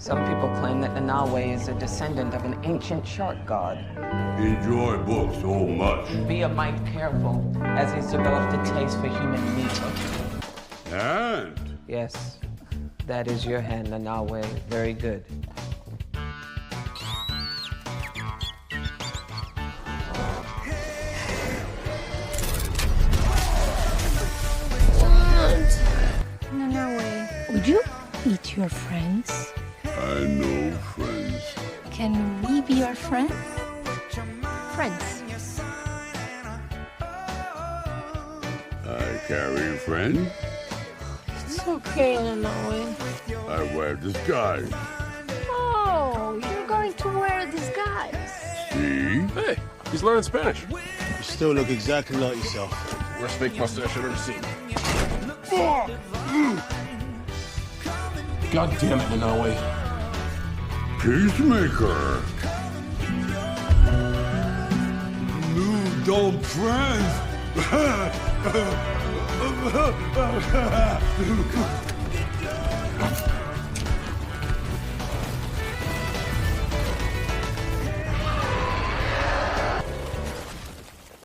Some people claim that Nanawe is a descendant of an ancient shark god. Enjoy books so much. Be might careful, as he's developed a taste for human meat. And Yes, that is your hand, Nanawe. Very good. Nanawe, would you eat your friends? I know friends. Can we be your friends? Friends. I carry a friend. It's okay, Nanawe. I wear disguise. Oh, you're going to wear a disguise. See? Hey, he's learning Spanish. You still look exactly like yourself. Worst fake mustache I've ever seen. God damn it, Nanawe. Peacemaker. New dumb friends.